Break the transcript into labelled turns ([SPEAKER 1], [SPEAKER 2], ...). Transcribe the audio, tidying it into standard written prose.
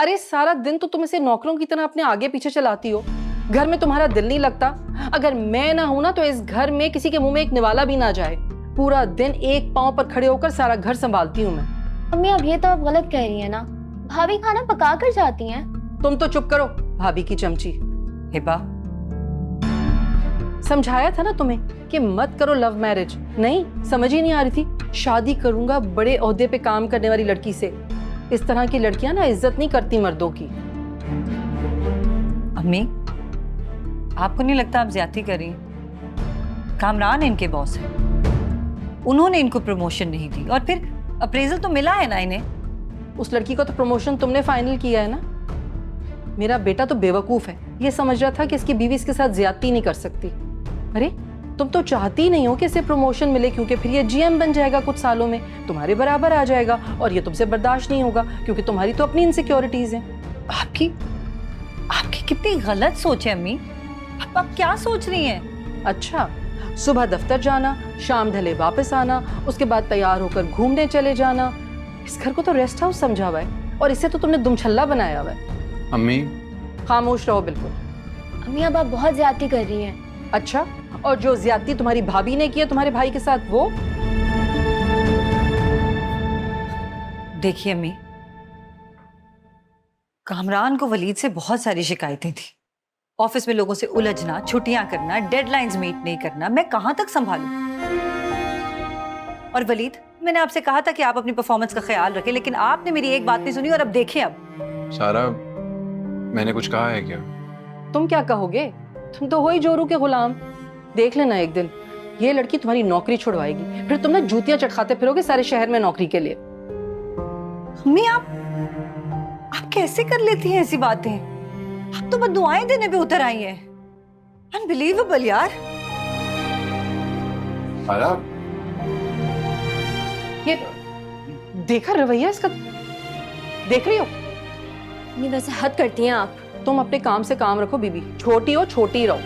[SPEAKER 1] अरे सारा दिन तो तुम इसे नौकरों की तरह अपने आगे पीछे चलाती हो, घर में तुम्हारा दिल नहीं लगता। अगर मैं ना हूं ना तो इस घर में किसी के मुंह में एक निवाला भी ना जाए। पूरा दिन एक पांव पर खड़े होकर सारा घर संभालती हूँ मैं।
[SPEAKER 2] मम्मी अब ये तो आप गलत कह रही है ना, भाभी खाना पका कर जाती हैं।
[SPEAKER 1] तुम तो चुप करो भाभी की चमची।
[SPEAKER 3] हिबा,
[SPEAKER 1] समझाया था ना तुम्हें कि मत करो लव मैरिज, नहीं समझ ही नहीं आ रही थी। शादी करूंगा बड़े ओहदे पे काम करने वाली लड़की से। इस तरह की लड़कियां ना इज्जत नहीं करती मर्दों की।
[SPEAKER 3] अम्मी, आपको नहीं लगता आप ज्यादती कर रही हैं? कामरान इनके बॉस हैं, उन्होंने इनको प्रमोशन नहीं दी और फिर अप्रेजल तो मिला है ना इन्हें।
[SPEAKER 1] उस लड़की को तो प्रमोशन तुमने फाइनल किया है ना। मेरा बेटा तो बेवकूफ है, ये समझ रहा था कि इसकी बीवी इसके साथ ज्यादती नहीं कर सकती। अरे तुम तो चाहती नहीं हो कि इसे प्रमोशन मिले, क्योंकि फिर ये जीएम बन जाएगा कुछ सालों में, तुम्हारे बराबर आ जाएगा और ये तुमसे बर्दाश्त नहीं होगा क्योंकि तुम्हारी तो अपनी इनसिक्योरिटीज हैं।
[SPEAKER 3] आपकी कितनी गलत सोच है अम्मी। आप क्या सोच रही हैं?
[SPEAKER 1] अच्छा, सुबह दफ्तर जाना, शाम ढले वापस आना, उसके बाद तैयार होकर घूमने चले जाना। इस घर को तो रेस्ट हाउस समझा हुआ है और इसे तो तुमने दुमछल्ला बनाया हुआ है।
[SPEAKER 4] अम्मी,
[SPEAKER 1] खामोश रहो बिल्कुल।
[SPEAKER 2] अम्मी अब आप बहुत ज्यादती कर रही हैं।
[SPEAKER 1] अच्छा, और जो ज्यादती तुम्हारी भाभी ने की है तुम्हारे भाई के साथ, वो?
[SPEAKER 3] देखिए अम्मी, कामरान को वलीद से बहुत सारी शिकायतें थी। ऑफिस में लोगों से उलझना, छुट्टियां करना, डेडलाइंस मीट नहीं करना, मैं कहां तक संभालूं? और वलीद, मैंने आपसे कहा था कि आप अपनी परफॉर्मेंस का ख्याल रखें, लेकिन आपने मेरी एक बात नहीं सुनी और अब देखें। अब
[SPEAKER 4] सारा, मैंने कुछ कहा है क्या?
[SPEAKER 1] तुम क्या कहोगे? तुम तो हो ही जोरू के गुलाम। देख लेना एक दिन ये लड़की तुम्हारी नौकरी छुड़वाएगी, फिर तुम ना जूतियां चटखाते फिरोगे सारे शहर में नौकरी के लिए।
[SPEAKER 3] अम्मी, आप कैसे कर लेती हैं ऐसी बातें? आप तो बस दुआएं देने पे उतर आई हैं। अनबिलीवेबल यार।
[SPEAKER 4] सारा,
[SPEAKER 1] ये देखा रवैया इसका, देख रही हो?
[SPEAKER 2] नहीं वैसे हद करती हैं आप।
[SPEAKER 1] तुम अपने काम से काम रखो बीबी, छोटी हो छोटी रहो।